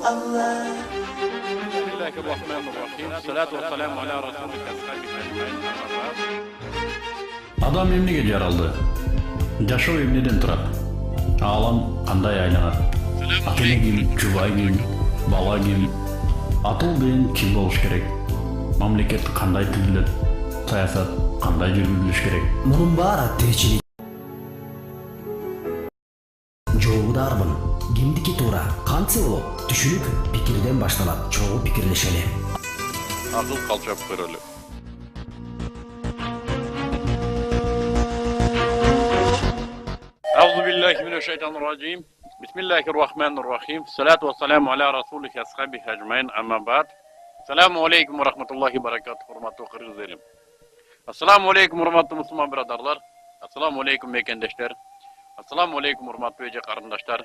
Allah. Bismillahirrahmanirrahim. Salatu vesselamu ala Resulika ashabika ecmaîn. Адам эмнеге жаралды? Жашоо эмнеден турат? Аалам кандай айланат? Ата-эне ким, жубай ким, бала ким? Атыл деген ким болуш керек? Мамлекет кандай түзүлөт? Саясат кандай жүргүзүлүш керек? Мунун баары тиричилик. Жообудармын. Кимдики туура? Кантсе болот? Түшүнүк пикирден башталат. Чогуу пикирлешели. Akıl kalçap körülü. Euzubillahimineşşeytanirracim. Bismillahirrahmanirrahim. Salatu vesselamu ala Resulika ashabika ecmaîn. Amma ba'd. Selamun aleyküm ve rahmetullahi ve berekatuhu. Hurmatly kırgızlarım. Assalamu aleyküm hurmatly Müslüman biradarlar. Assalamu aleyküm mekendeşler. Assalamu aleyküm hurmatly öje karındaşlar.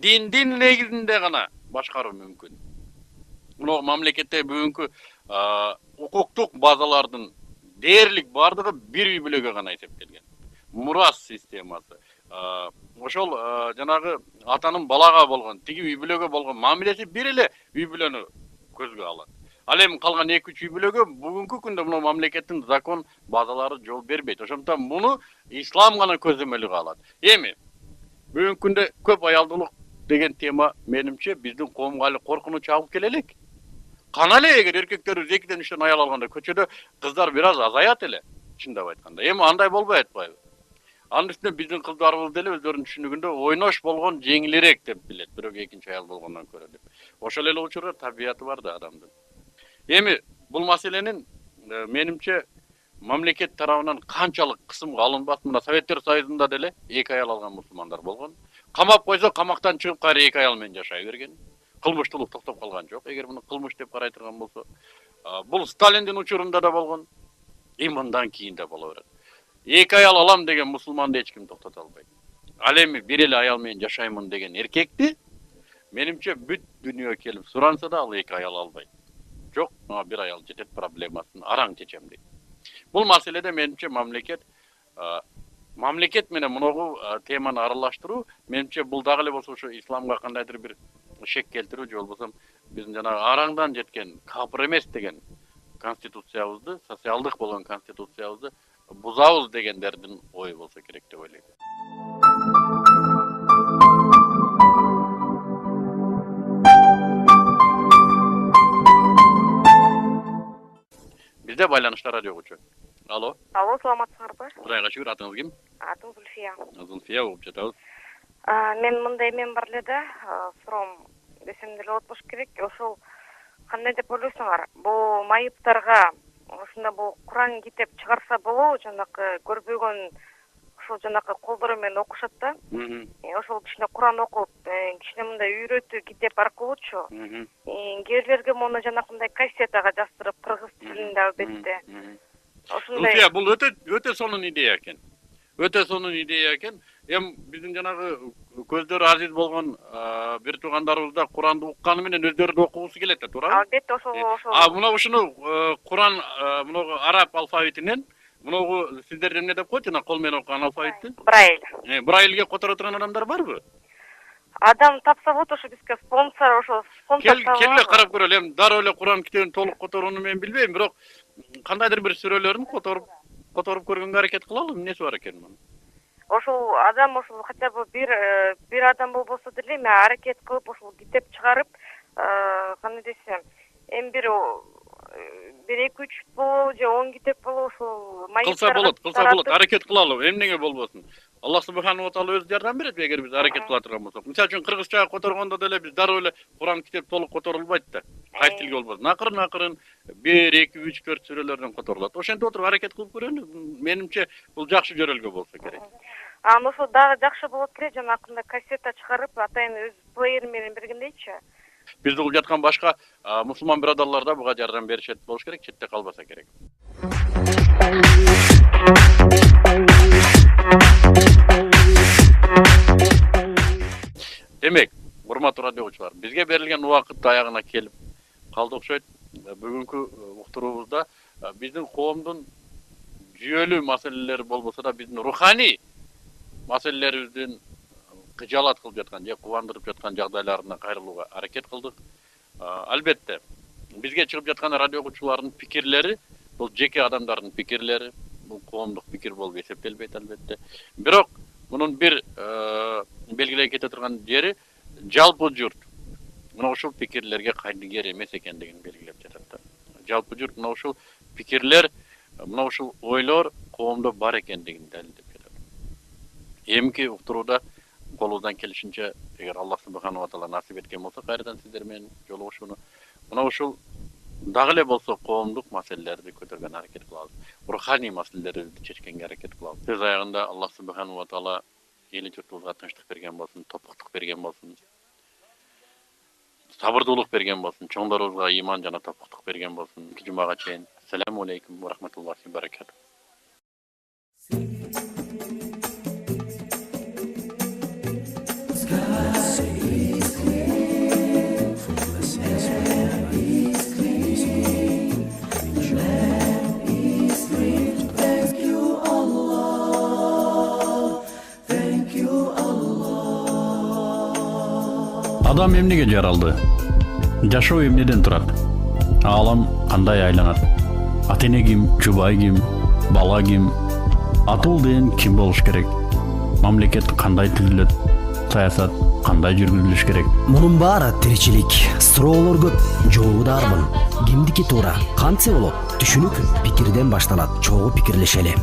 Din негизинде гана башкаруу мүмкүн. Мына мамлекетте бүгүнкү укуктук базалардын дээрлик бардыгы бир үй бүлөгө гана эсептелген. Мурас системасы. Ошол жанагы атанын балага болгон, тиги үй бүлөгө болгон мамилеси бир эле үй бүлөнү көзгө алат. Ал эми калган 2-3 үй бүлөгө бүгүнкү күндө мына мамлекеттин закон базалары жол бербейт. Ошондуктан муну ислам гана көзөмөлгө алат. Эми бүгүнкү күндө көп аялдуулук деген тема менимче биздин коомго али коркунуч алып келе элек. Кана эле эгер эркектер 2-3 аял алганда көчөдө кыздар бир аз азаят эле, чындап айтканда. Эми андай болбой атпайбы? Анын үстүнө биздин кыздарыбыз деле өздөрүнүн түшүнүгүндө ойнош болгон жеңилирээк деп билет, бирок 2 аял болгондон көрө деп. Ошол эле учурда табияты бар да адамдын. Эми бул маселенин менимче мамлекет тарабынан канчалык кысымга алынбасын. Мына Советтер Союзунда деле 2 аял алган мусулмандар болгон. Камап койсо, камактан чыгып кайра 2 аял менен жашай берген. Кылмыштуулук токтоп калган жок. Эгер муну кылмыш деп карай турган болсо, бул Сталиндин учурунда да болгон, и мындан кийин да боло берет. 2 аял алам деген мусулманды эч ким токтото албайт. Ал эми бир эле аял менен жашаймын деген эркекти менимче бүт дүйнө келип суранса да ал 2 аял албайт. Жок, мага бир аял жетет, проблемасын араң чечем дейт. Бул маселеде менимче мамлекет менен мунугу теманы аралаштыруу менимче бул дагы эле болсо ушу исламга кандайдыр бир шек келтирүү же болбосо биздин жанагы араңдан жеткен капыр эмес деген конституциябызды, социалдык болгон конституциябызды бузабыз дегендердин ою болсо керек деп ойлойм. Бизде байланышта радио угуучу. Алло. Алло, саламатсыңарбы? Кудайга шүгүр, атыңыз ким? Атым Зульфия. Зульфия угуп жатабыз. Мен мындай эмен бар эле да, суроом десем деле болот болуш керек. Ошол кандай деп ойлойсуңар? Бул майыптарга ушунда бул Куран китеп чыгарса болобу, жанакы көрбөгөн ошол жанакы колдору менен окушат да. Ошол кичине Куран окуп, кичине мындай үйрөтүү китеп аркылуучу. Кээрлерге муну жанакындай кассетага жаздырып, кыргыз тилинде албетте. Зульфия, бул өтө сонун идея экен. Өтө сонун идея экен. Эми биздин жанагы көздөрү азиз болгон бир туугандарыбыз да Куранды укканы менен өздөрү да окугусу келет да, туурабы? Албетте, ошол. Мына ушуну Куран мунугу араб алфавитинен, мунугу сиздерде эмне деп коет жана кол менен окуган алфавитти? Брайль. Брайльге которо турган адамдар барбы? Адам тапса болот, ошо бизге спонсор, ошо спонсор таба. Келе карап көрөлү. Эми дароо эле Куран китебин толук которууну мен билбейм, бирок кандайдыр бир сүрөлөрүн которуп көргөнгө аракет кылалы. Эмнеси бар экен мунун? Ошол адам ошол хотя бы бир адам болбосо деле эми аракет кылып ошол китеп чыгарып, кандай десем, эми бир 2-3 болобу же 10 китеп болобу ошол майыптарга кылса болот, аракет кылалы. Эмнеге болбосун? Аллах субханаху ва таала өзү жардам берет эгер биз аракет кыла турган болсок. Мисалы үчүн кыргызчага которгондо деле биз дароо эле Куран китеп толук которулбайт да. Кайсы тилге болбосун. Акырын 1, 2, 3, 4 сүрөлөрдөн которулат. Ошентип отуруп аракет кылып көрөлү. Менимче бул жакшы жөрөлгө болсо керек. Ошо дагы жакшы болот эле, жанакындай кассета чыгарып, атайын өз плеер менен бергендейчи. Бизде угуп жаткан башка мусулман бирадарлар да буга жардам беришет болуш керек, четте калбаса керек. Демек, урматтуу радио угуучулар, бизге берилген убакыт аягына келип калды окшойт. Бүгүнкү уктуруубузда биздин коомдун жүйөлүү маселелери болбосо да биздин руханий маселелерибиздин кыжаалат кылып жаткан же кубандырып жаткан жагдайларына кайрылууга аракет кылдык. Албетте, бизге чыгып жаткан радио угуучулардын пикирлери бул жеке адамдардын пикирлери, бул коомдук пикир болуп эсептелбейт албетте. Бирок мунун бир белгилей кете турган жери жалпы журт мына ушул пикирлерге кайдыгер эмес экендигин белгилеп жатат да. Жалпы журт мына ушул пикирлер, мына ушул ойлор коомдо бар экендигин далилдеп жатат. Эмки уктурууда колубуздан келишинче, эгер Аллах субханаху ва таала насип эткен болсо, кайрадан сиздер менен жолугушууну мына ушул дагы эле болсо коомдук маселелерди көтөргөн аракет кылабыз. Руханий маселелерди чечкенге аракет кылабыз. Сөз аягында Аллах субханаху ва таала эли журтубузга тынчтык берген болсун, топуктук берген болсун, сабырдуулук берген болсун, чоңдорубузга ыйман жана топуктук берген болсун. Жумага чейин. Ассаламу алейкум ва рахматуллахи ва баракатух. Sky Адам эмнеге жаралды? Жашоо эмнеден турат? Аалам кандай айланат? Ата эне ким, жубай ким, бала ким, атуу деген ким болуш керек? Мамлекет кандай түзүлөт? Саясат кандай жүргүзүлүш керек? Мунун баары тиричилик, суроолор көп, жообу дарбын. Кимдики туура, кантсе болот? Түшүнүк пикирден башталат. Чогуу пикирлешели.